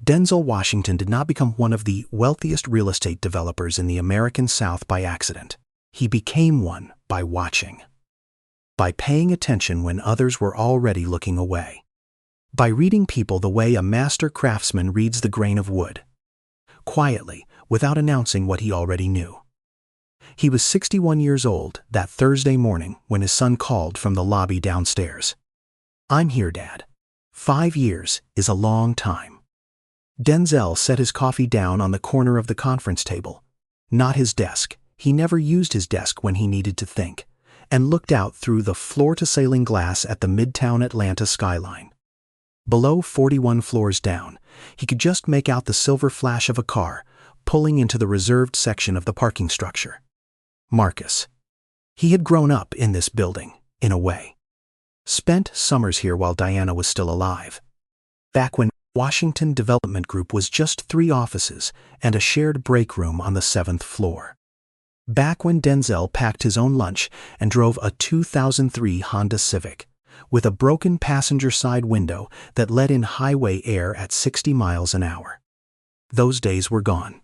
Denzel Washington did not become one of the wealthiest real estate developers in the American South by accident. He became one by watching. By paying attention when others were already looking away. By reading people the way a master craftsman reads the grain of wood. Quietly, without announcing what he already knew. He was 61 years old that Thursday morning when his son called from the lobby downstairs. "I'm here, Dad. 5 years is a long time." Denzel set his coffee down on the corner of the conference table. Not his desk. He never used his desk when he needed to think, and looked out through the floor-to-ceiling glass at the Midtown Atlanta skyline. Below, 41 floors down, he could just make out the silver flash of a car pulling into the reserved section of the parking structure. Marcus. He had grown up in this building, in a way. Spent summers here while Diana was still alive. Back when Washington Development Group was just 3 offices and a shared break room on the 7th floor. Back when Denzel packed his own lunch and drove a 2003 Honda Civic, with a broken passenger side window that let in highway air at 60 miles an hour. Those days were gone.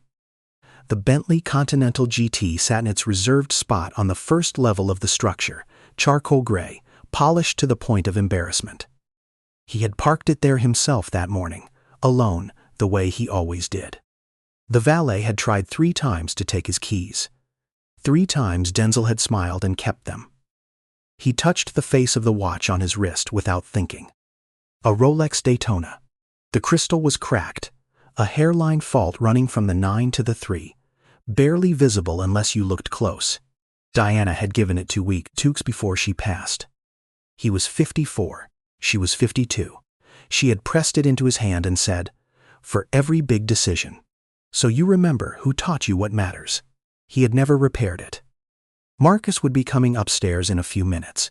The Bentley Continental GT sat in its reserved spot on the first level of the structure, charcoal gray, polished to the point of embarrassment. He had parked it there himself that morning, alone, the way he always did. The valet had tried 3 times to take his keys. 3 times Denzel had smiled and kept them. He touched the face of the watch on his wrist without thinking. A Rolex Daytona. The crystal was cracked, a hairline fault running from the 9 to the 3, barely visible unless you looked close. Diana had given it 2 weeks before she passed. He was 54. She was 52. She had pressed it into his hand and said, "For every big decision. So you remember who taught you what matters." He had never repaired it. Marcus would be coming upstairs in a few minutes.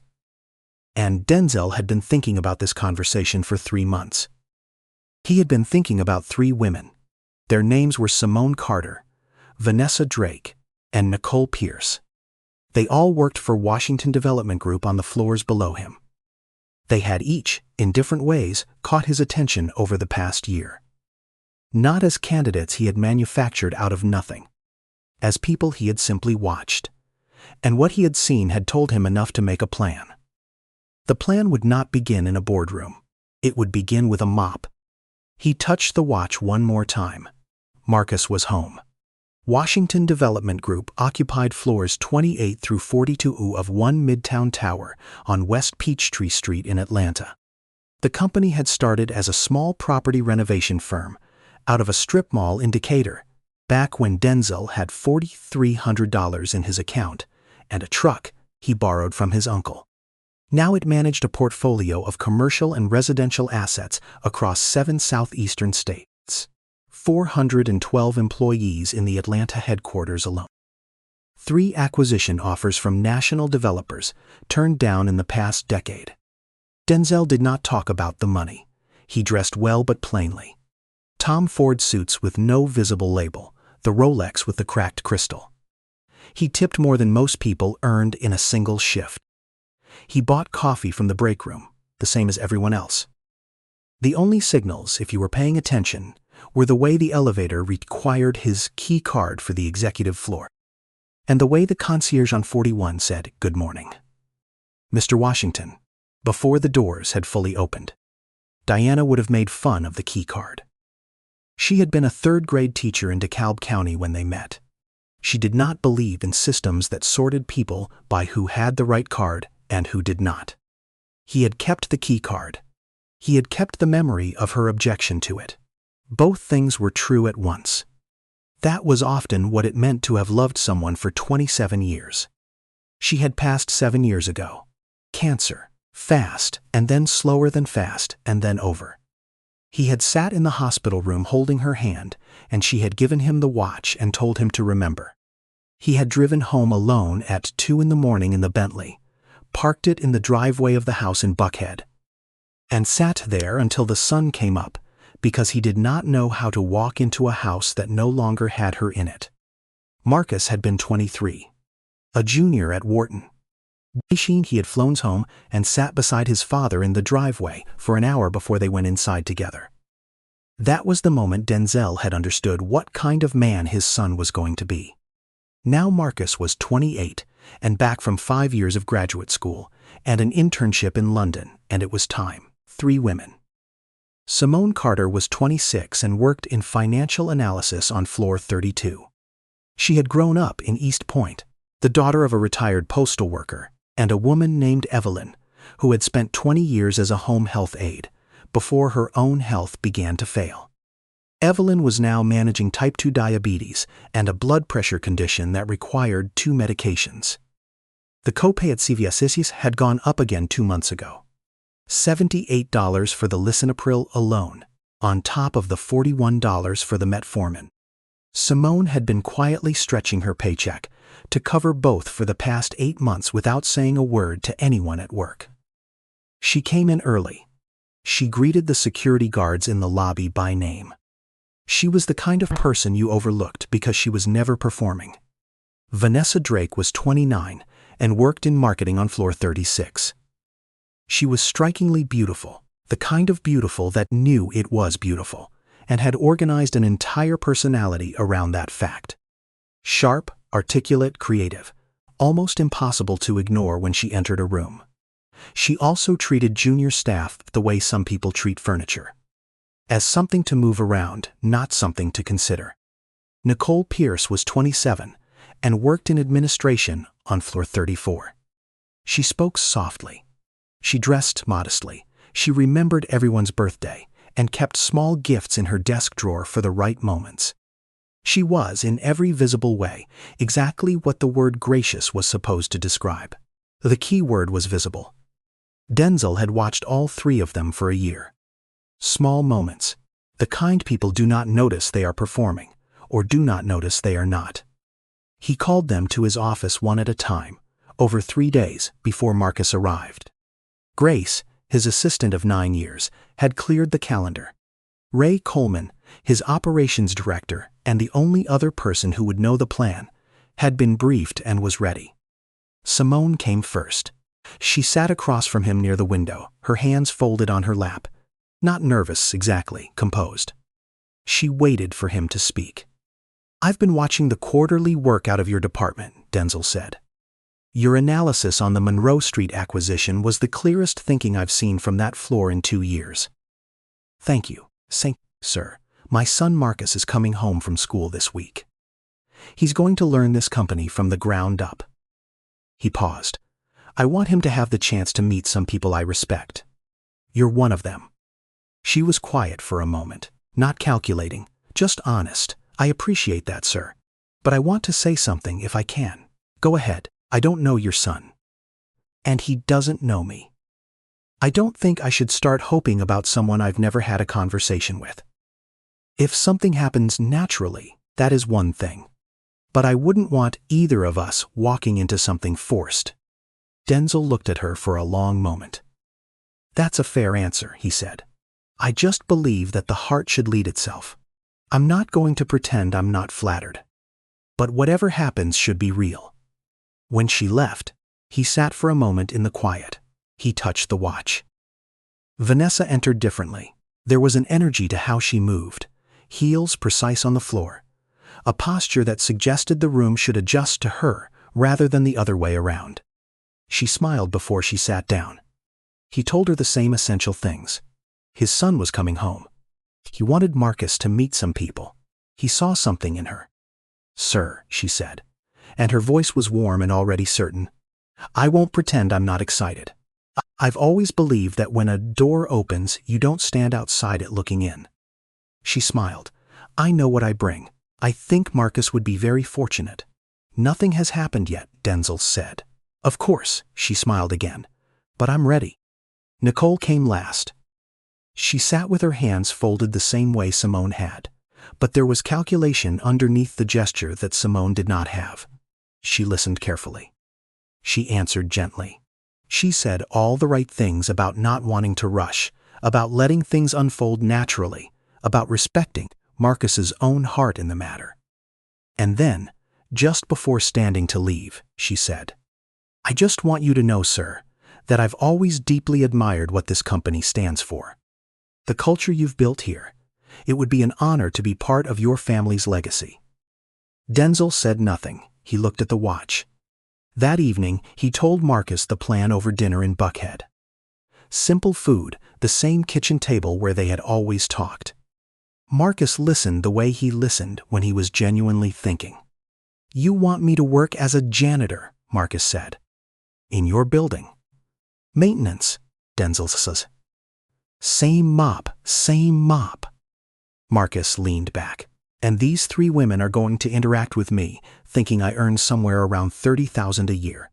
And Denzel had been thinking about this conversation for 3 months. He had been thinking about 3 women. Their names were Simone Carter, Vanessa Drake, and Nicole Pierce. They all worked for Washington Development Group on the floors below him. They had each, in different ways, caught his attention over the past year. Not as candidates he had manufactured out of nothing. As people he had simply watched. And what he had seen had told him enough to make a plan. The plan would not begin in a boardroom. It would begin with a mop. He touched the watch one more time. Marcus was home. Washington Development Group occupied floors 28 through 42 of One Midtown Tower on West Peachtree Street in Atlanta. The company had started as a small property renovation firm out of a strip mall in Decatur, back when Denzel had $4,300 in his account and a truck he borrowed from his uncle. Now it managed a portfolio of commercial and residential assets across 7 southeastern states. 412 employees in the Atlanta headquarters alone. 3 acquisition offers from national developers turned down in the past decade. Denzel did not talk about the money. He dressed well but plainly. Tom Ford suits with no visible label, the Rolex with the cracked crystal. He tipped more than most people earned in a single shift. He bought coffee from the break room, the same as everyone else. The only signals, if you were paying attention, were the way the elevator required his key card for the executive floor, and the way the concierge on 41 said, "Good morning, Mr. Washington," before the doors had fully opened. Diana would have made fun of the key card. She had been a 3rd-grade teacher in DeKalb County when they met. She did not believe in systems that sorted people by who had the right card and who did not. He had kept the key card. He had kept the memory of her objection to it. Both things were true at once. That was often what it meant to have loved someone for 27 years. She had passed 7 years ago. Cancer, fast, and then slower than fast, and then over. He had sat in the hospital room holding her hand, and she had given him the watch and told him to remember. He had driven home alone at 2 in the morning in the Bentley, parked it in the driveway of the house in Buckhead, and sat there until the sun came up, because he did not know how to walk into a house that no longer had her in it. Marcus had been 23, a junior at Wharton. He had flown home and sat beside his father in the driveway for an hour before they went inside together. That was the moment Denzel had understood what kind of man his son was going to be. Now Marcus was 28 and back from 5 years of graduate school and an internship in London, and it was time. 3 women. Simone Carter was 26 and worked in financial analysis on floor 32. She had grown up in East Point, the daughter of a retired postal worker, and a woman named Evelyn, who had spent 20 years as a home health aide before her own health began to fail. Evelyn was now managing type 2 diabetes and a blood pressure condition that required 2 medications. The copay at CVS had gone up again 2 months ago. $78 for the lisinopril alone, on top of the $41 for the metformin. Simone had been quietly stretching her paycheck to cover both for the past 8 months without saying a word to anyone at work. She came in early. She greeted the security guards in the lobby by name. She was the kind of person you overlooked because she was never performing. Vanessa Drake was 29 and worked in marketing on floor 36. She was strikingly beautiful, the kind of beautiful that knew it was beautiful, and had organized an entire personality around that fact. Sharp, articulate, creative, almost impossible to ignore when she entered a room. She also treated junior staff the way some people treat furniture. As something to move around, not something to consider. Nicole Pierce was 27 and worked in administration on floor 34. She spoke softly. She dressed modestly. She remembered everyone's birthday and kept small gifts in her desk drawer for the right moments. She was, in every visible way, exactly what the word gracious was supposed to describe. The key word was visible. Denzel had watched all 3 of them for a year. Small moments, the kind people do not notice they are performing, or do not notice they are not. He called them to his office one at a time, over 3 days before Marcus arrived. Grace, his assistant of 9 years, had cleared the calendar. Ray Coleman, his operations director and the only other person who would know the plan, had been briefed and was ready. Simone came first. She sat across from him near the window, her hands folded on her lap. Not nervous exactly, composed. She waited for him to speak. "I've been watching the quarterly work out of your department," Denzel said. "Your analysis on the Monroe Street acquisition was the clearest thinking I've seen from that floor in 2 years. Thank you, sir. My son Marcus is coming home from school this week. He's going to learn this company from the ground up." He paused. "I want him to have the chance to meet some people I respect. You're one of them." She was quiet for a moment, not calculating, just honest. "I appreciate that, sir. But I want to say something if I can." "Go ahead. I don't know your son. And he doesn't know me. I don't think I should start hoping about someone I've never had a conversation with. If something happens naturally, that is one thing. But I wouldn't want either of us walking into something forced." Denzel looked at her for a long moment. "That's a fair answer," he said. "I just believe that the heart should lead itself. I'm not going to pretend I'm not flattered. But whatever happens should be real." When she left, he sat for a moment in the quiet. He touched the watch. Vanessa entered differently. There was an energy to how she moved, heels precise on the floor, a posture that suggested the room should adjust to her rather than the other way around. She smiled before she sat down. He told her the same essential things. His son was coming home. He wanted Marcus to meet some people. He saw something in her. "Sir," she said, and her voice was warm and already certain. "I won't pretend I'm not excited. I've always believed that when a door opens, you don't stand outside it looking in." She smiled. "I know what I bring. I think Marcus would be very fortunate." "Nothing has happened yet," Denzel said. "Of course," she smiled again. "But I'm ready." Nicole came last. She sat with her hands folded the same way Simone had, but there was calculation underneath the gesture that Simone did not have. She listened carefully. She answered gently. She said all the right things about not wanting to rush, about letting things unfold naturally, about respecting Marcus's own heart in the matter. And then, just before standing to leave, she said, "I just want you to know, sir, that I've always deeply admired what this company stands for. The culture you've built here, It would be an honor to be part of your family's legacy." Denzel said nothing. He looked at the watch. That evening, he told Marcus the plan over dinner in Buckhead. Simple food, the same kitchen table where they had always talked. Marcus listened the way he listened when he was genuinely thinking. "You want me to work as a janitor," Marcus said. "In your building." "Maintenance," Denzel says. Same mop. Marcus leaned back. "And these 3 women are going to interact with me, thinking I earn somewhere around $30,000 a year.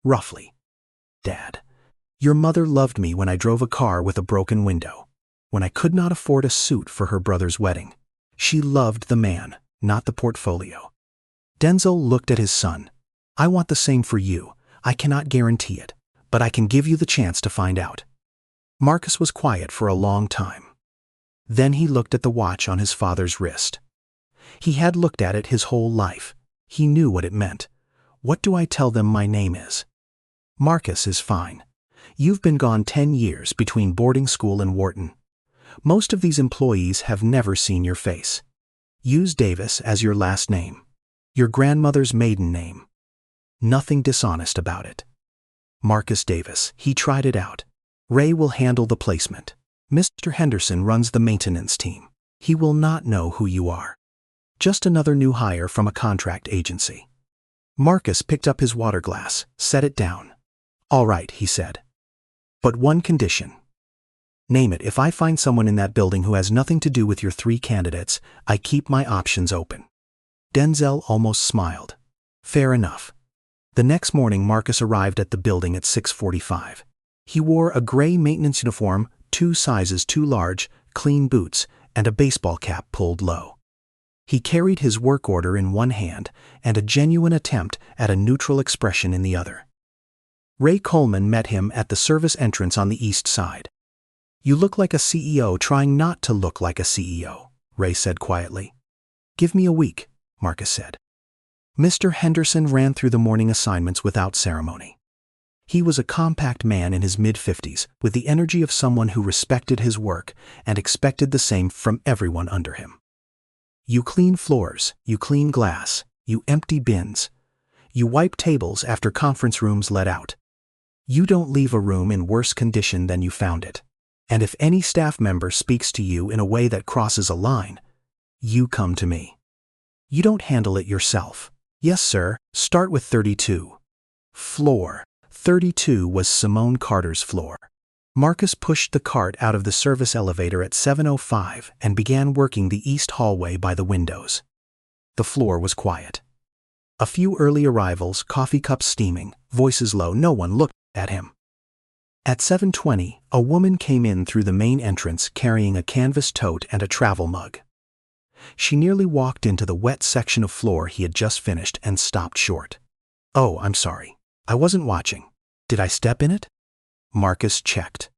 Roughly. Dad, your mother loved me when I drove a car with a broken window, when I could not afford a suit for her brother's wedding. She loved the man, not the portfolio." Denzel looked at his son. "I want the same for you. I cannot guarantee it, but I can give you the chance to find out." Marcus was quiet for a long time. Then he looked at the watch on his father's wrist. He had looked at it his whole life. He knew what it meant. "What do I tell them my name is?" "Marcus is fine. You've been gone 10 years between boarding school and Wharton. Most of these employees have never seen your face. Use Davis as your last name. Your grandmother's maiden name. Nothing dishonest about it. Marcus Davis." He tried it out. "Ray will handle the placement. Mr. Henderson runs the maintenance team. He will not know who you are. Just another new hire from a contract agency." Marcus picked up his water glass, set it down. "All right," he said. "But one condition. Name it. If I find someone in that building who has nothing to do with your 3 candidates, I keep my options open." Denzel almost smiled. "Fair enough." The next morning Marcus arrived at the building at 6:45. He wore a gray maintenance uniform, 2 sizes too large, clean boots, and a baseball cap pulled low. He carried his work order in one hand and a genuine attempt at a neutral expression in the other. Ray Coleman met him at the service entrance on the east side. "You look like a CEO trying not to look like a CEO," Ray said quietly. "Give me a week," Marcus said. Mr. Henderson ran through the morning assignments without ceremony. He was a compact man in his mid-50s, with the energy of someone who respected his work and expected the same from everyone under him. "You clean floors, you clean glass, you empty bins. You wipe tables after conference rooms let out. You don't leave a room in worse condition than you found it. And if any staff member speaks to you in a way that crosses a line, you come to me. You don't handle it yourself." "Yes, sir. Start with 32. Floor. 32 was Simone Carter's floor. Marcus pushed the cart out of the service elevator at 7:05 and began working the east hallway by the windows. The floor was quiet. A few early arrivals, coffee cups steaming, voices low. No one looked at him. At 7:20, a woman came in through the main entrance carrying a canvas tote and a travel mug. She nearly walked into the wet section of floor he had just finished and stopped short. "Oh, I'm sorry. I wasn't watching. Did I step in it?" Marcus checked.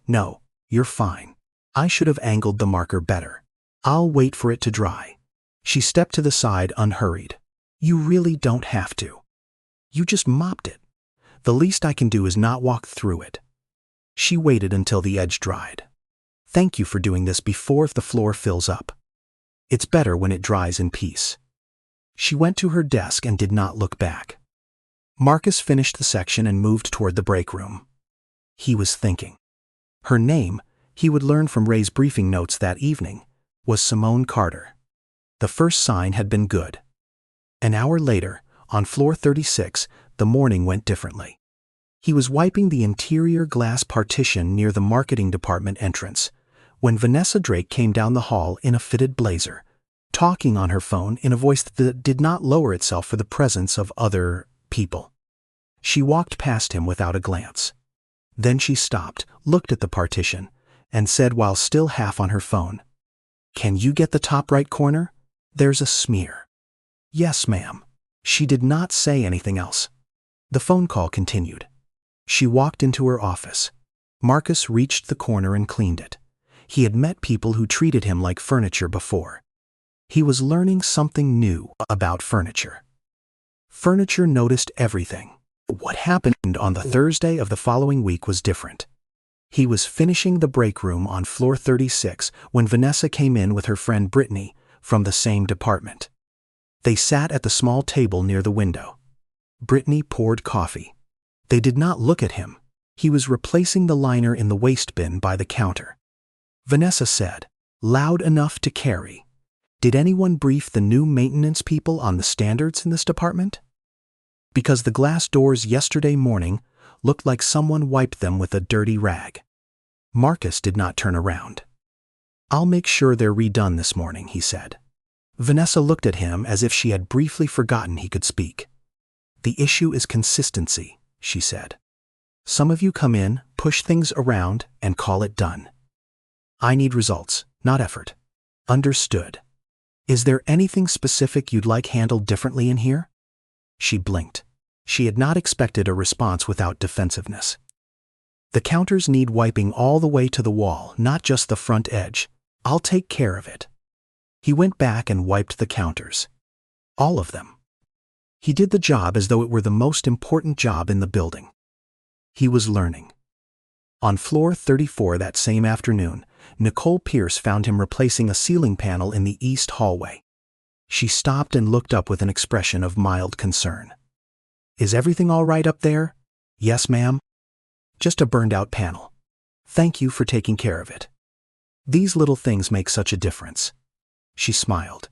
"No, you're fine. I should have angled the marker better. I'll wait for it to dry." She stepped to the side unhurried. "You really don't have to. You just mopped it. The least I can do is not walk through it." She waited until the edge dried. "Thank you for doing this before the floor fills up. It's better when it dries in peace." She went to her desk and did not look back. Marcus finished the section and moved toward the break room. He was thinking. Her name, he would learn from Ray's briefing notes that evening, was Simone Carter. The first sign had been good. An hour later, on floor 36, the morning went differently. He was wiping the interior glass partition near the marketing department entrance when Vanessa Drake came down the hall in a fitted blazer, talking on her phone in a voice that did not lower itself for the presence of other people. She walked past him without a glance. Then she stopped, looked at the partition, and said while still half on her phone, "Can you get the top right corner? There's a smear." "Yes, ma'am." She did not say anything else. The phone call continued. She walked into her office. Marcus reached the corner and cleaned it. He had met people who treated him like furniture before. He was learning something new about furniture. Furniture noticed everything. What happened on the Thursday of the following week was different. He was finishing the break room on floor 36 when Vanessa came in with her friend Brittany from the same department. They sat at the small table near the window. Brittany poured coffee. They did not look at him. He was replacing the liner in the waste bin by the counter. Vanessa said, loud enough to carry, "Did anyone brief the new maintenance people on the standards in this department? Because the glass doors yesterday morning looked like someone wiped them with a dirty rag." Marcus did not turn around. "I'll make sure they're redone this morning," he said. Vanessa looked at him as if she had briefly forgotten he could speak. "The issue is consistency," she said. "Some of you come in, push things around, and call it done. I need results, not effort." "Understood. Is there anything specific you'd like handled differently in here?" She blinked. She had not expected a response without defensiveness. "The counters need wiping all the way to the wall, not just the front edge. I'll take care of it." He went back and wiped the counters. All of them. He did the job as though it were the most important job in the building. He was learning. On floor 34 that same afternoon, Nicole Pierce found him replacing a ceiling panel in the east hallway. She stopped and looked up with an expression of mild concern. "Is everything all right up there?" "Yes, ma'am." "Just a burned-out panel. Thank you for taking care of it. These little things make such a difference." She smiled.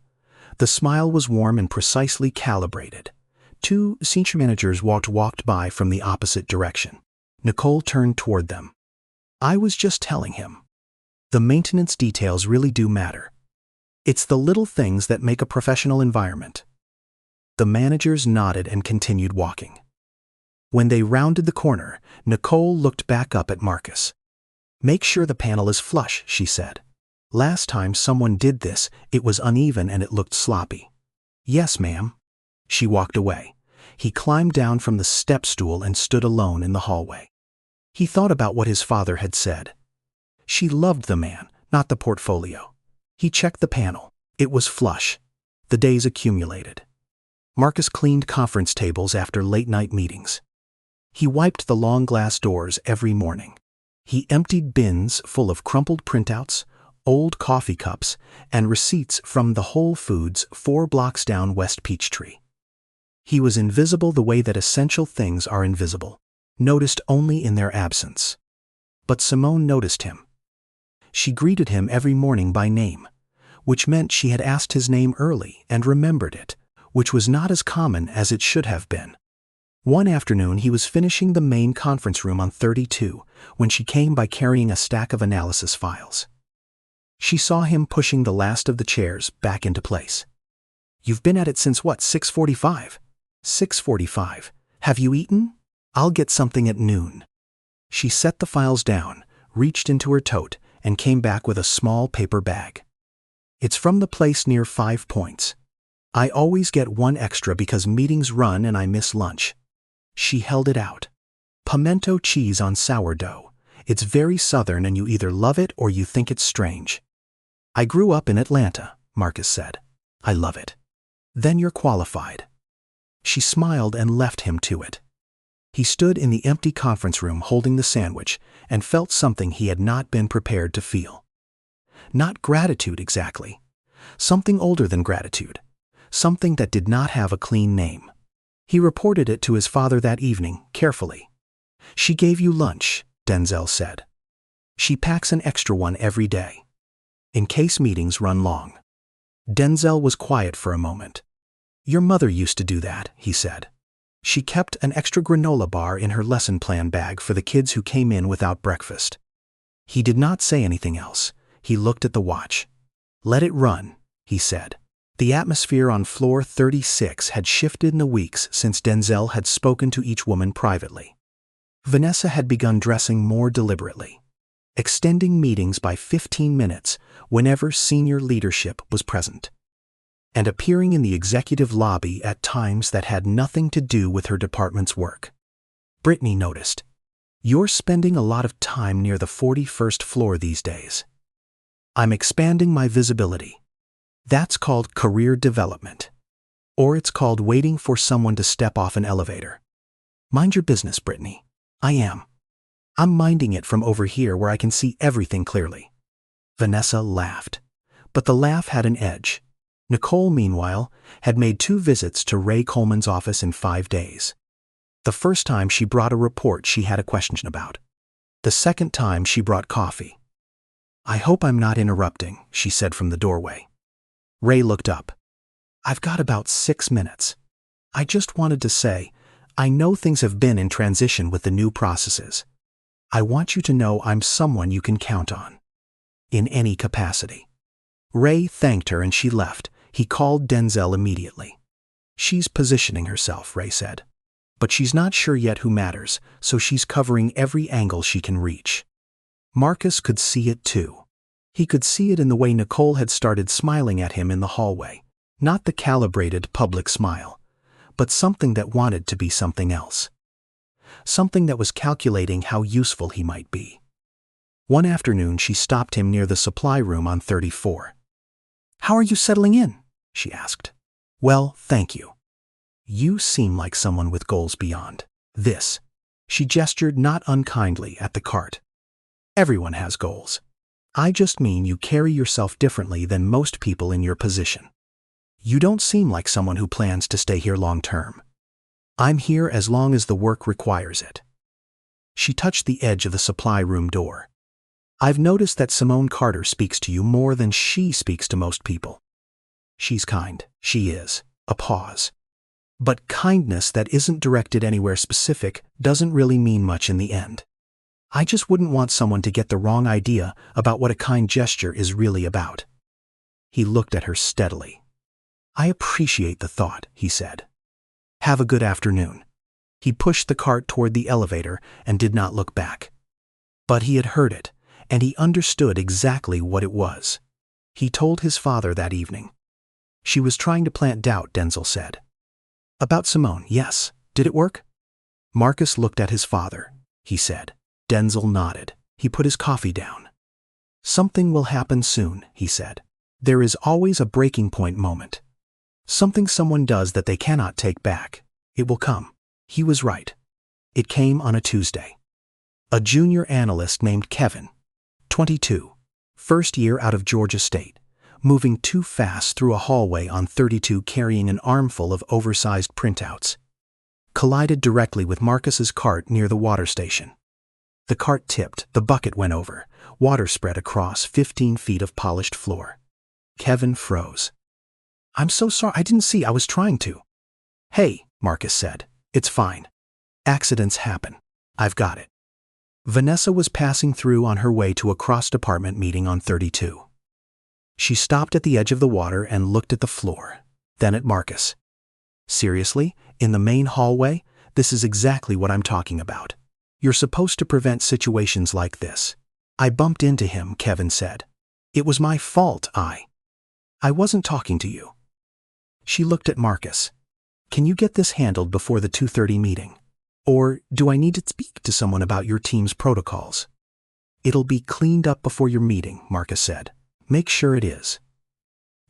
The smile was warm and precisely calibrated. Two senior managers walked by from the opposite direction. Nicole turned toward them. "I was just telling him. The maintenance details really do matter. It's the little things that make a professional environment." The managers nodded and continued walking. When they rounded the corner, Nicole looked back up at Marcus. "Make sure the panel is flush," she said. "Last time someone did this, it was uneven and it looked sloppy." "Yes, ma'am." She walked away. He climbed down from the step stool and stood alone in the hallway. He thought about what his father had said. She loved the man, not the portfolio. He checked the panel. It was flush. The days accumulated. Marcus cleaned conference tables after late-night meetings. He wiped the long glass doors every morning. He emptied bins full of crumpled printouts, old coffee cups, and receipts from the Whole Foods 4 blocks down West Peachtree. He was invisible the way that essential things are invisible, noticed only in their absence. But Simone noticed him. She greeted him every morning by name, which meant she had asked his name early and remembered it, which was not as common as it should have been. One afternoon he was finishing the main conference room on 32 when she came by carrying a stack of analysis files. She saw him pushing the last of the chairs back into place. "You've been at it since what, 6:45? 6:45. Have you eaten? I'll get something at noon." She set the files down, reached into her tote, and came back with a small paper bag. "It's from the place near 5 Points. I always get one extra because meetings run and I miss lunch." She held it out. "Pimento cheese on sourdough. It's very southern and you either love it or you think it's strange." "I grew up in Atlanta," Marcus said. "I love it." "Then you're qualified." She smiled and left him to it. He stood in the empty conference room holding the sandwich and felt something he had not been prepared to feel. Not gratitude exactly. Something older than gratitude. Something that did not have a clean name. He reported it to his father that evening, carefully. "She gave you lunch," Denzel said. "She packs an extra one every day, in case meetings run long." Denzel was quiet for a moment. "Your mother used to do that," he said. She kept an extra granola bar in her lesson plan bag for the kids who came in without breakfast. He did not say anything else. He looked at the watch. "Let it run," he said. The atmosphere on floor 36 had shifted in the weeks since Denzel had spoken to each woman privately. Vanessa had begun dressing more deliberately, extending meetings by 15 minutes whenever senior leadership was present, and appearing in the executive lobby at times that had nothing to do with her department's work. Brittany noticed, "You're spending a lot of time near the 41st floor these days." "I'm expanding my visibility. That's called career development. Or it's called waiting for someone to step off an elevator." "Mind your business, Brittany." "I am." I'm minding it from over here where I can see everything clearly. Vanessa laughed. But the laugh had an edge. Nicole, meanwhile, had made 2 visits to Ray Coleman's office in 5 days. The first time she brought a report she had a question about. The second time she brought coffee. I hope I'm not interrupting, she said from the doorway. Ray looked up. I've got about 6 minutes. I just wanted to say, I know things have been in transition with the new processes. I want you to know I'm someone you can count on. In any capacity. Ray thanked her and she left. He called Denzel immediately. She's positioning herself, Ray said. But she's not sure yet who matters, so she's covering every angle she can reach. Marcus could see it too. He could see it in the way Nicole had started smiling at him in the hallway. Not the calibrated public smile, but something that wanted to be something else. Something that was calculating how useful he might be. One afternoon she stopped him near the supply room on 34. How are you settling in? She asked. Well, thank you. You seem like someone with goals beyond this. She gestured not unkindly at the cart. Everyone has goals. I just mean you carry yourself differently than most people in your position. You don't seem like someone who plans to stay here long term. I'm here as long as the work requires it. She touched the edge of the supply room door. I've noticed that Simone Carter speaks to you more than she speaks to most people. She's kind, she is. A pause. But kindness that isn't directed anywhere specific doesn't really mean much in the end. I just wouldn't want someone to get the wrong idea about what a kind gesture is really about. He looked at her steadily. I appreciate the thought, he said. Have a good afternoon. He pushed the cart toward the elevator and did not look back. But he had heard it, and he understood exactly what it was. He told his father that evening. She was trying to plant doubt, Denzel said. About Simone, yes. Did it work? Marcus looked at his father, he said. Denzel nodded. He put his coffee down. Something will happen soon, he said. There is always a breaking point moment. Something someone does that they cannot take back. It will come. He was right. It came on a Tuesday. A junior analyst named Kevin, 22, first year out of Georgia State, moving too fast through a hallway on 32 carrying an armful of oversized printouts, collided directly with Marcus's cart near the water station. The cart tipped, the bucket went over, water spread across 15 feet of polished floor. Kevin froze. I'm so sorry, I didn't see, I was trying to. Hey, Marcus said, it's fine. Accidents happen. I've got it. Vanessa was passing through on her way to a cross-department meeting on 32. She stopped at the edge of the water and looked at the floor, then at Marcus. Seriously, in the main hallway, this is exactly what I'm talking about. You're supposed to prevent situations like this. I bumped into him, Kevin said. It was my fault, I wasn't talking to you. She looked at Marcus. Can you get this handled before the 2:30 meeting? Or do I need to speak to someone about your team's protocols? It'll be cleaned up before your meeting, Marcus said. Make sure it is.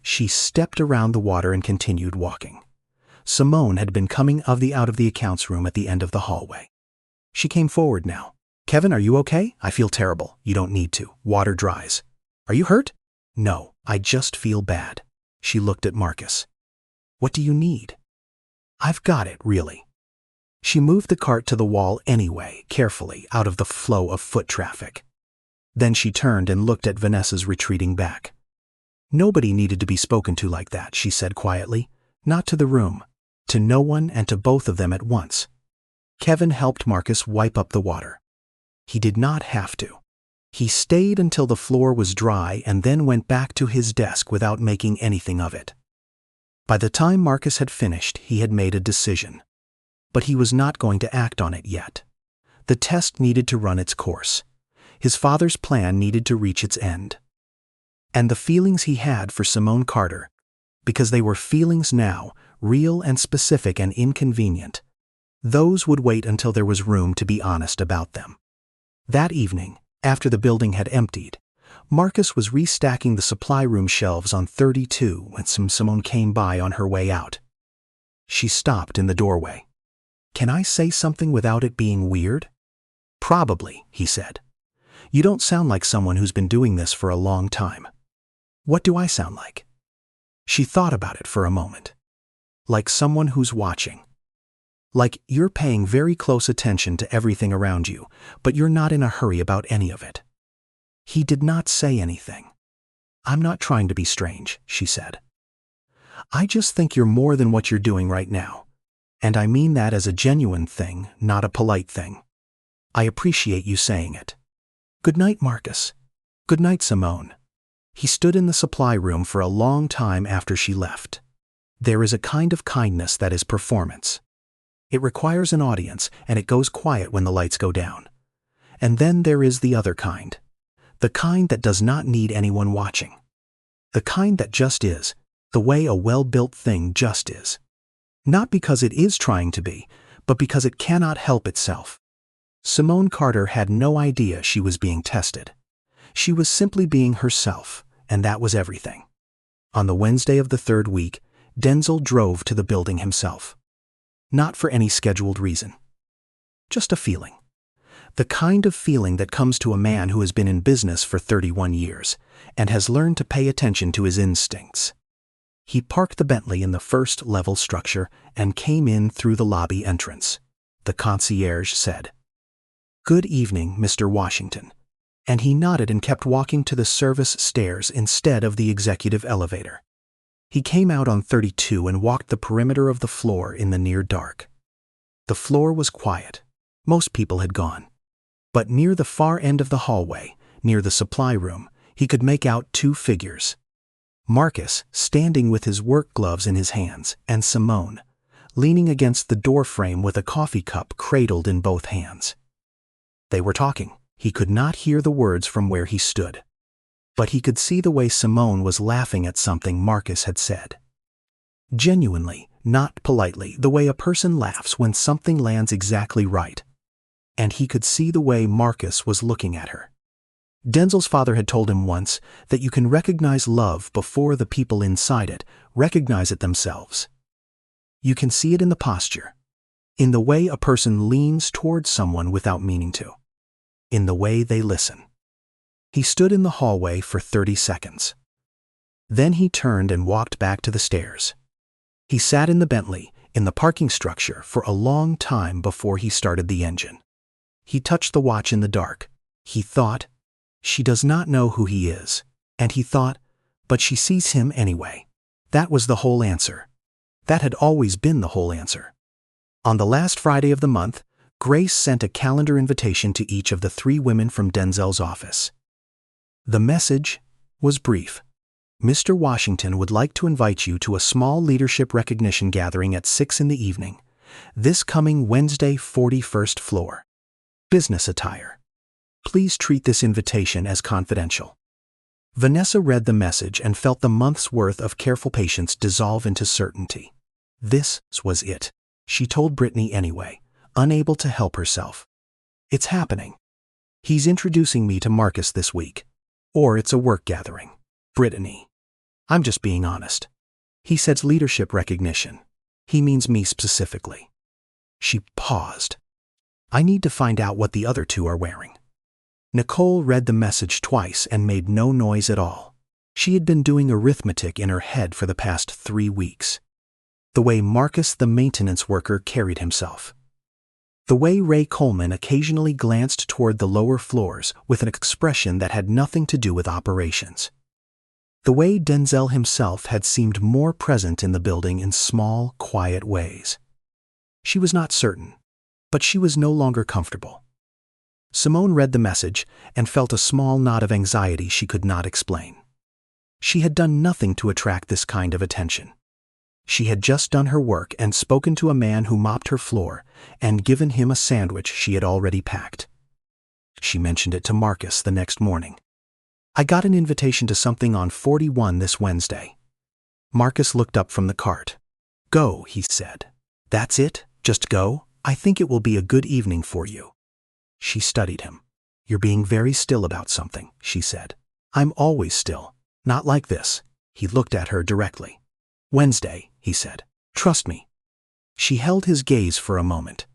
She stepped around the water and continued walking. Simone had been coming out of the accounts room at the end of the hallway. She came forward now. Kevin, are you okay? I feel terrible. You don't need to. Water dries. Are you hurt? No, I just feel bad. She looked at Marcus. What do you need? I've got it, really. She moved the cart to the wall anyway, carefully, out of the flow of foot traffic. Then she turned and looked at Vanessa's retreating back. Nobody needed to be spoken to like that, she said quietly. Not to the room. To no one and to both of them at once. Kevin helped Marcus wipe up the water. He did not have to. He stayed until the floor was dry and then went back to his desk without making anything of it. By the time Marcus had finished, he had made a decision. But he was not going to act on it yet. The test needed to run its course. His father's plan needed to reach its end. And the feelings he had for Simone Carter, because they were feelings now, real and specific and inconvenient, those would wait until there was room to be honest about them. That evening, after the building had emptied, Marcus was restacking the supply room shelves on 32 when Simone came by on her way out. She stopped in the doorway. Can I say something without it being weird? Probably, he said. You don't sound like someone who's been doing this for a long time. What do I sound like? She thought about it for a moment. Like someone who's watching. Like you're paying very close attention to everything around you, but you're not in a hurry about any of it. He did not say anything. I'm not trying to be strange, she said. I just think you're more than what you're doing right now. And I mean that as a genuine thing, not a polite thing. I appreciate you saying it. Good night, Marcus. Good night, Simone. He stood in the supply room for a long time after she left. There is a kind of kindness that is performance. It requires an audience, and it goes quiet when the lights go down. And then there is the other kind. The kind that does not need anyone watching. The kind that just is, the way a well-built thing just is. Not because it is trying to be, but because it cannot help itself. Simone Carter had no idea she was being tested. She was simply being herself, and that was everything. On the Wednesday of the third week, Denzel drove to the building himself. Not for any scheduled reason. Just a feeling. The kind of feeling that comes to a man who has been in business for 31 years and has learned to pay attention to his instincts. He parked the Bentley in the first-level structure and came in through the lobby entrance. The concierge said, "Good evening, Mr. Washington," and he nodded and kept walking to the service stairs instead of the executive elevator. He came out on 32 and walked the perimeter of the floor in the near dark. The floor was quiet. Most people had gone. But near the far end of the hallway, near the supply room, he could make out two figures. Marcus, standing with his work gloves in his hands, and Simone, leaning against the door frame with a coffee cup cradled in both hands. They were talking. He could not hear the words from where he stood. But he could see the way Simone was laughing at something Marcus had said. Genuinely, not politely, the way a person laughs when something lands exactly right. And he could see the way Marcus was looking at her. Denzel's father had told him once that you can recognize love before the people inside it recognize it themselves. You can see it in the posture, in the way a person leans towards someone without meaning to, in the way they listen. He stood in the hallway for 30 seconds. Then he turned and walked back to the stairs. He sat in the Bentley, in the parking structure, for a long time before he started the engine. He touched the watch in the dark. He thought, she does not know who he is. And he thought, but she sees him anyway. That was the whole answer. That had always been the whole answer. On the last Friday of the month, Grace sent a calendar invitation to each of the 3 women from Denzel's office. The message was brief. Mr. Washington would like to invite you to a small leadership recognition gathering at 6 in the evening, this coming Wednesday, 41st floor. Business attire. Please treat this invitation as confidential. Vanessa read the message and felt the month's worth of careful patience dissolve into certainty. This was it. She told Brittany anyway, unable to help herself. It's happening. He's introducing me to Marcus this week. Or it's a work gathering. Brittany. I'm just being honest. He says leadership recognition. He means me specifically. She paused. I need to find out what the other 2 are wearing. Nicole read the message twice and made no noise at all. She had been doing arithmetic in her head for the past 3 weeks. The way Marcus the maintenance worker carried himself. The way Ray Coleman occasionally glanced toward the lower floors with an expression that had nothing to do with operations. The way Denzel himself had seemed more present in the building in small, quiet ways. She was not certain, but she was no longer comfortable. Simone read the message and felt a small knot of anxiety she could not explain. She had done nothing to attract this kind of attention. She had just done her work and spoken to a man who mopped her floor and given him a sandwich she had already packed. She mentioned it to Marcus the next morning. I got an invitation to something on 41 this Wednesday. Marcus looked up from the cart. Go, he said. That's it? Just go? I think it will be a good evening for you. She studied him. You're being very still about something, she said. I'm always still. Not like this. He looked at her directly. Wednesday, he said. Trust me. She held his gaze for a moment.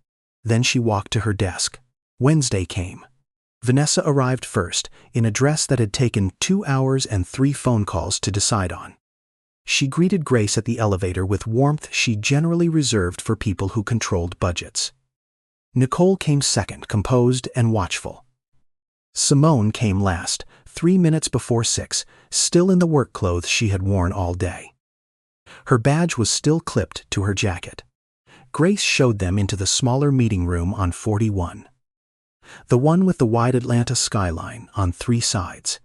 Then she walked to her desk. Wednesday came. Vanessa arrived first, in a dress that had taken 2 hours and 3 phone calls to decide on. She greeted Grace at the elevator with warmth she generally reserved for people who controlled budgets. Nicole came second, composed and watchful. Simone came last, 3 minutes before 6, still in the work clothes she had worn all day. Her badge was still clipped to her jacket. Grace showed them into the smaller meeting room on 41. The one with the wide Atlanta skyline on 3 sides.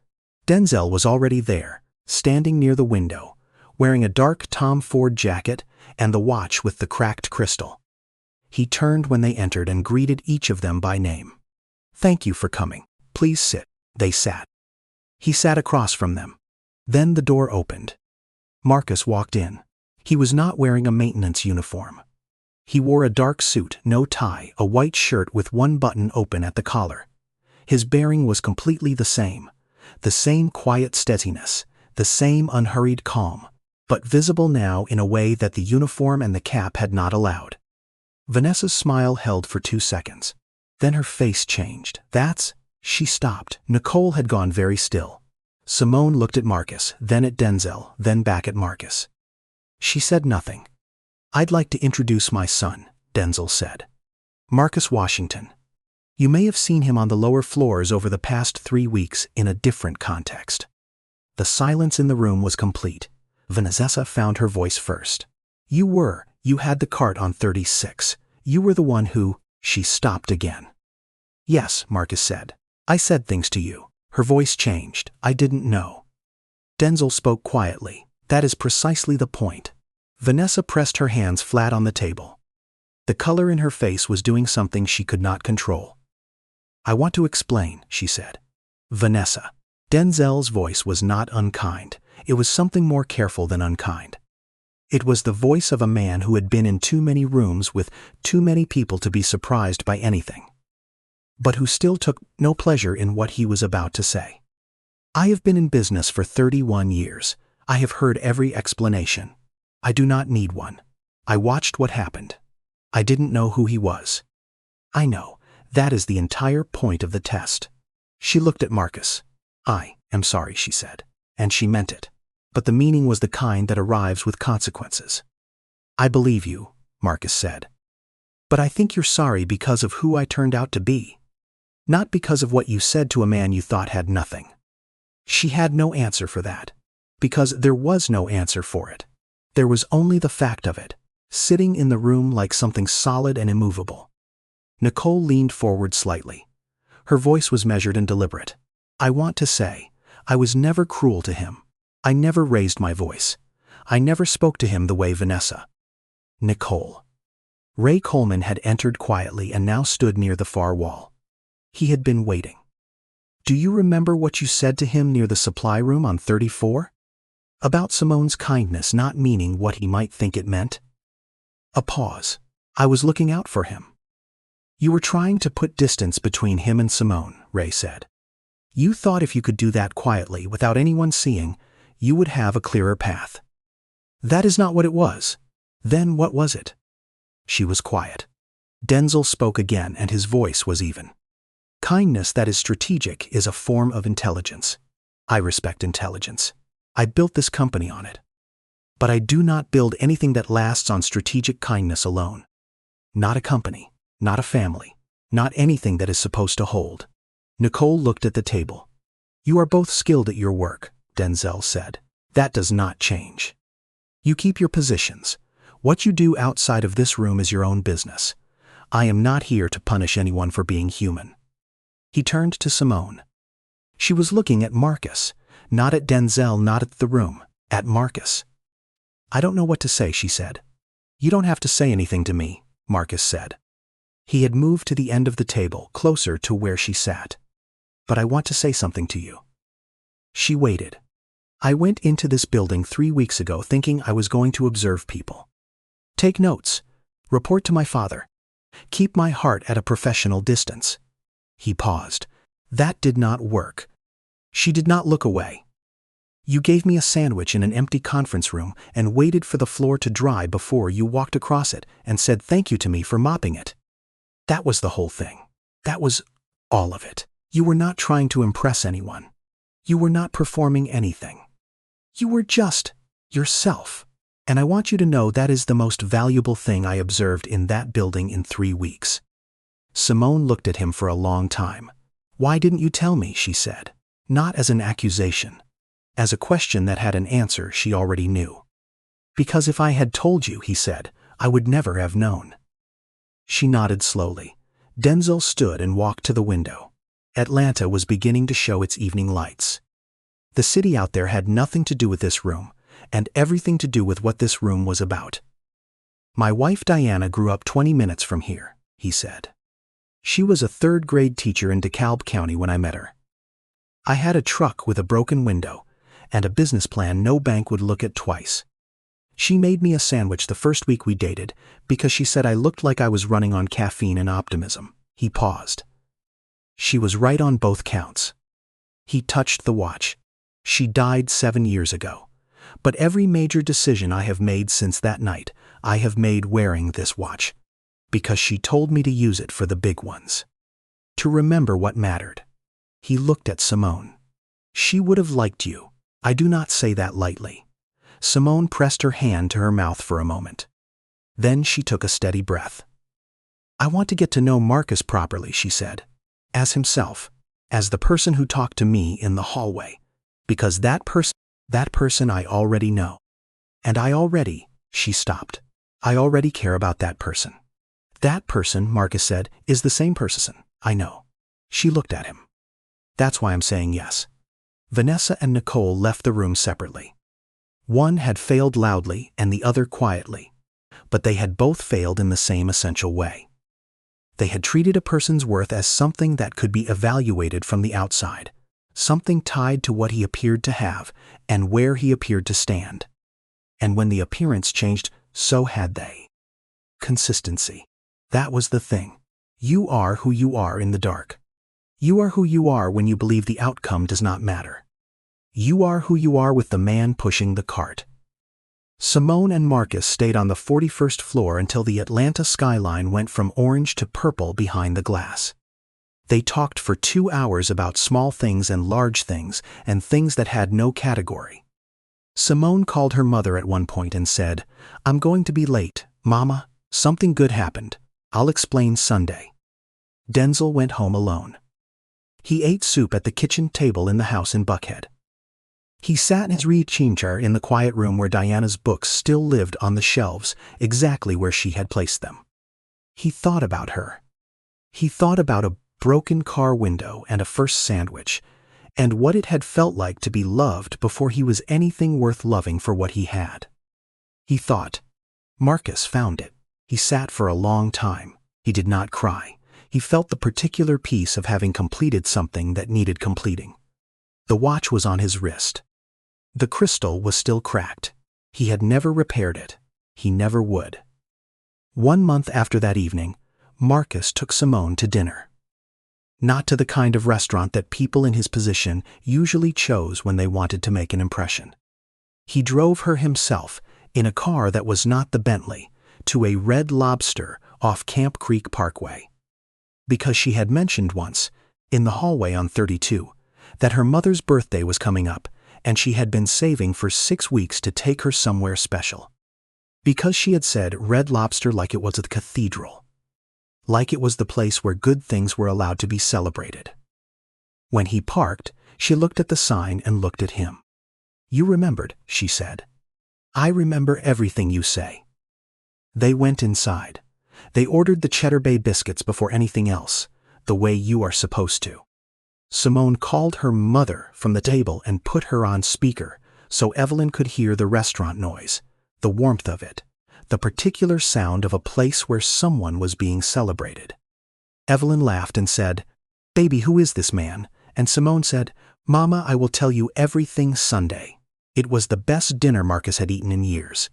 Denzel was already there, standing near the window, wearing a dark Tom Ford jacket and the watch with the cracked crystal. He turned when they entered and greeted each of them by name. "Thank you for coming. Please sit." They sat. He sat across from them. Then the door opened. Marcus walked in. He was not wearing a maintenance uniform. He wore a dark suit, no tie, a white shirt with one button open at the collar. His bearing was completely the same quiet steadiness, the same unhurried calm, but visible now in a way that the uniform and the cap had not allowed. Vanessa's smile held for 2 seconds. Then her face changed. She stopped. Nicole had gone very still. Simone looked at Marcus, then at Denzel, then back at Marcus. She said nothing. "I'd like to introduce my son," Denzel said. "Marcus Washington. You may have seen him on the lower floors over the past 3 weeks in a different context." The silence in the room was complete. Vanessa found her voice first. You had the cart on 36. You were the one who—" She stopped again. "Yes," Marcus said. "I said things to you." Her voice changed. "I didn't know." Denzel spoke quietly. "That is precisely the point." Vanessa pressed her hands flat on the table. The color in her face was doing something she could not control. "I want to explain," she said. "Vanessa." Denzel's voice was not unkind. It was something more careful than unkind. It was the voice of a man who had been in too many rooms with too many people to be surprised by anything, but who still took no pleasure in what he was about to say. "I have been in business for 31 years. I have heard every explanation. I do not need one. I watched what happened. I didn't know who he was. I know. That is the entire point of the test." She looked at Marcus. "I am sorry," she said, and she meant it. But the meaning was the kind that arrives with consequences. "I believe you," Marcus said. "But I think you're sorry because of who I turned out to be. Not because of what you said to a man you thought had nothing." She had no answer for that. Because there was no answer for it. There was only the fact of it, sitting in the room like something solid and immovable. Nicole leaned forward slightly. Her voice was measured and deliberate. "I want to say, I was never cruel to him. I never raised my voice. I never spoke to him the way Vanessa." Nicole. Ray Coleman had entered quietly and now stood near the far wall. He had been waiting. "Do you remember what you said to him near the supply room on 34? About Simone's kindness not meaning what he might think it meant?" A pause. "I was looking out for him." "You were trying to put distance between him and Simone," Ray said. "You thought if you could do that quietly without anyone seeing, you would have a clearer path." "That is not what it was." "Then what was it?" She was quiet. Denzel spoke again, and his voice was even. "Kindness that is strategic is a form of intelligence. I respect intelligence. I built this company on it. But I do not build anything that lasts on strategic kindness alone. Not a company, not a family, not anything that is supposed to hold." Nicole looked at the table. "You are both skilled at your work," Denzel said. "That does not change. You keep your positions. What you do outside of this room is your own business. I am not here to punish anyone for being human." He turned to Simone. She was looking at Marcus, not at Denzel, not at the room, at Marcus. "I don't know what to say," she said. "You don't have to say anything to me," Marcus said. He had moved to the end of the table, closer to where she sat. "But I want to say something to you." She waited. "I went into this building 3 weeks ago thinking I was going to observe people. Take notes. Report to my father. Keep my heart at a professional distance." He paused. "That did not work." She did not look away. "You gave me a sandwich in an empty conference room and waited for the floor to dry before you walked across it and said thank you to me for mopping it. That was the whole thing. That was all of it. You were not trying to impress anyone. You were not performing anything. You were just yourself. And I want you to know that is the most valuable thing I observed in that building in 3 weeks. Simone looked at him for a long time. Why didn't you tell me, she said. Not as an accusation. As a question that had an answer she already knew. Because if I had told you, he said, I would never have known. She nodded slowly. Denzel stood and walked to the window. Atlanta was beginning to show its evening lights. The city out there had nothing to do with this room, and everything to do with what this room was about. My wife Diana grew up 20 minutes from here, he said. She was a third-grade teacher in DeKalb County when I met her. I had a truck with a broken window, and a business plan no bank would look at twice. She made me a sandwich the first week we dated because she said I looked like I was running on caffeine and optimism. He paused. She was right on both counts. He touched the watch. She died 7 years ago. But every major decision I have made since that night, I have made wearing this watch. Because she told me to use it for the big ones. To remember what mattered. He looked at Simone. She would have liked you. I do not say that lightly. Simone pressed her hand to her mouth for a moment. Then she took a steady breath. I want to get to know Marcus properly, she said. As himself. As the person who talked to me in the hallway. Because that person I already know. And she stopped. I already care about that person. That person, Marcus said, is the same person, I know. She looked at him. That's why I'm saying yes. Vanessa and Nicole left the room separately. One had failed loudly and the other quietly. But they had both failed in the same essential way. They had treated a person's worth as something that could be evaluated from the outside. Something tied to what he appeared to have and where he appeared to stand. And when the appearance changed, so had they. Consistency. That was the thing. You are who you are in the dark. You are who you are when you believe the outcome does not matter. You are who you are with the man pushing the cart. Simone and Marcus stayed on the 41st floor until the Atlanta skyline went from orange to purple behind the glass. They talked for 2 hours about small things and large things and things that had no category. Simone called her mother at one point and said, I'm going to be late, Mama. Something good happened. I'll explain Sunday. Denzel went home alone. He ate soup at the kitchen table in the house in Buckhead. He sat in his reading chair in the quiet room where Diana's books still lived on the shelves, exactly where she had placed them. He thought about her. He thought about a broken car window and a first sandwich, and what it had felt like to be loved before he was anything worth loving for what he had. He thought, Marcus found it. He sat for a long time. He did not cry. He felt the particular peace of having completed something that needed completing. The watch was on his wrist. The crystal was still cracked. He had never repaired it. He never would. 1 month after that evening, Marcus took Simone to dinner. Not to the kind of restaurant that people in his position usually chose when they wanted to make an impression. He drove her himself, in a car that was not the Bentley, to a Red Lobster off Camp Creek Parkway. Because she had mentioned once, in the hallway on 32, that her mother's birthday was coming up, and she had been saving for 6 weeks to take her somewhere special. Because she had said Red Lobster like it was a cathedral. Like it was the place where good things were allowed to be celebrated. When he parked, she looked at the sign and looked at him. You remembered, she said. I remember everything you say. They went inside. They ordered the Cheddar Bay biscuits before anything else, the way you are supposed to. Simone called her mother from the table and put her on speaker so Evelyn could hear the restaurant noise, the warmth of it, the particular sound of a place where someone was being celebrated. Evelyn laughed and said, Baby, who is this man? And Simone said, Mama, I will tell you everything Sunday. It was the best dinner Marcus had eaten in years.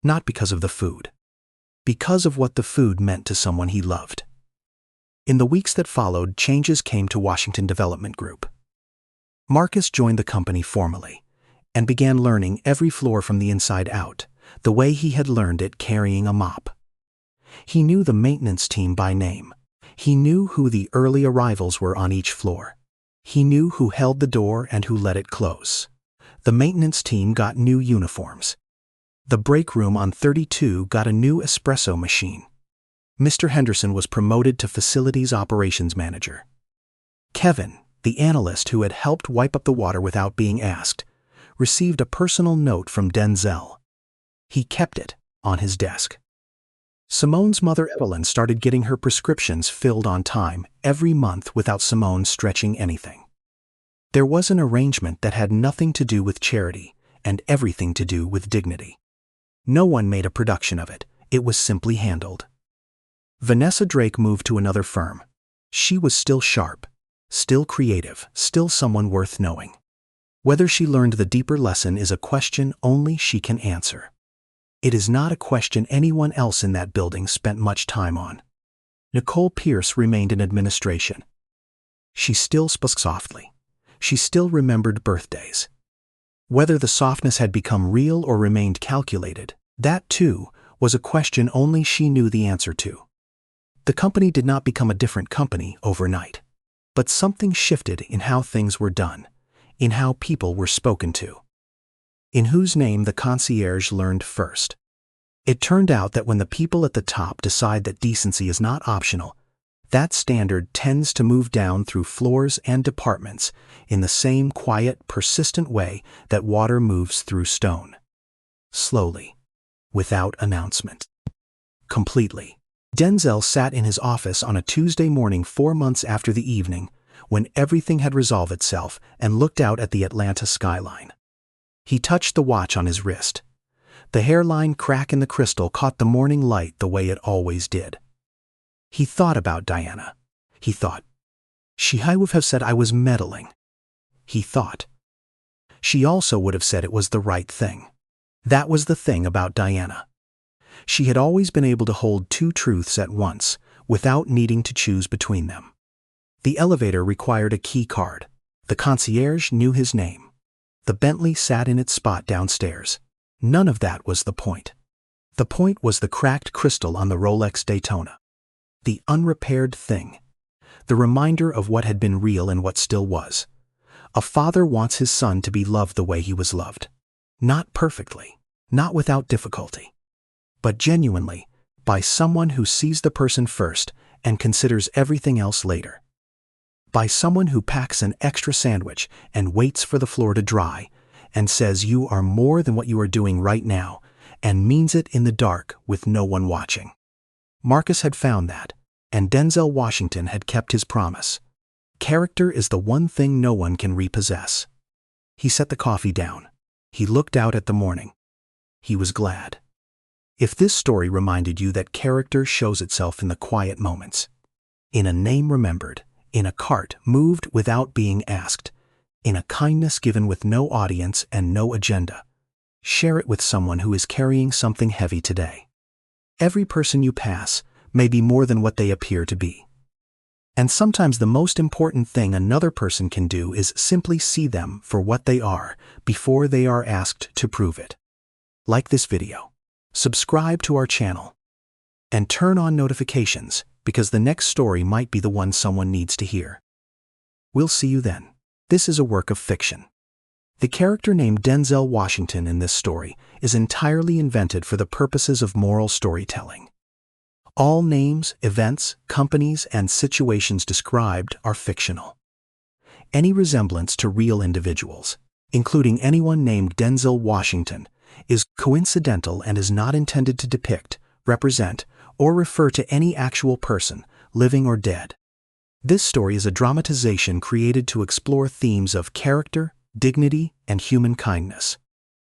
Not because of the food. Because of what the food meant to someone he loved. In the weeks that followed, changes came to Washington Development Group. Marcus joined the company formally and began learning every floor from the inside out, the way he had learned it carrying a mop. He knew the maintenance team by name. He knew who the early arrivals were on each floor. He knew who held the door and who let it close. The maintenance team got new uniforms. The break room on 32 got a new espresso machine. Mr. Henderson was promoted to facilities operations manager. Kevin, the analyst who had helped wipe up the water without being asked, received a personal note from Denzel. He kept it on his desk. Simone's mother Evelyn started getting her prescriptions filled on time every month without Simone stretching anything. There was an arrangement that had nothing to do with charity and everything to do with dignity. No one made a production of it. It was simply handled. Vanessa Drake moved to another firm. She was still sharp, still creative, still someone worth knowing. Whether she learned the deeper lesson is a question only she can answer. It is not a question anyone else in that building spent much time on. Nicole Pierce remained in administration. She still spoke softly. She still remembered birthdays. Whether the softness had become real or remained calculated, that too was a question only she knew the answer to. The company did not become a different company overnight, but something shifted in how things were done, in how people were spoken to. In whose name the concierge learned first. It turned out that when the people at the top decide that decency is not optional, that standard tends to move down through floors and departments in the same quiet, persistent way that water moves through stone. Slowly, without announcement. Completely. Denzel sat in his office on a Tuesday morning 4 months after the evening, when everything had resolved itself, and looked out at the Atlanta skyline. He touched the watch on his wrist. The hairline crack in the crystal caught the morning light the way it always did. He thought about Diana. He thought, she would have said I was meddling. He thought, she also would have said it was the right thing. That was the thing about Diana. She had always been able to hold two truths at once, without needing to choose between them. The elevator required a key card. The concierge knew his name. The Bentley sat in its spot downstairs. None of that was the point. The point was the cracked crystal on the Rolex Daytona. The unrepaired thing. The reminder of what had been real and what still was. A father wants his son to be loved the way he was loved. Not perfectly, not without difficulty, but genuinely, by someone who sees the person first and considers everything else later. By someone who packs an extra sandwich and waits for the floor to dry and says you are more than what you are doing right now and means it in the dark with no one watching. Marcus had found that, and Denzel Washington had kept his promise. Character is the one thing no one can repossess. He set the coffee down. He looked out at the morning. He was glad. If this story reminded you that character shows itself in the quiet moments, in a name remembered, in a cart moved without being asked, in a kindness given with no audience and no agenda, share it with someone who is carrying something heavy today. Every person you pass may be more than what they appear to be. And sometimes the most important thing another person can do is simply see them for what they are before they are asked to prove it. Like this video, subscribe to our channel, and turn on notifications because the next story might be the one someone needs to hear. We'll see you then. This is a work of fiction. The character named Denzel Washington in this story is entirely invented for the purposes of moral storytelling. All names, events, companies, and situations described are fictional. Any resemblance to real individuals, including anyone named Denzel Washington, is coincidental and is not intended to depict, represent, or refer to any actual person, living or dead. This story is a dramatization created to explore themes of character, dignity, and human kindness.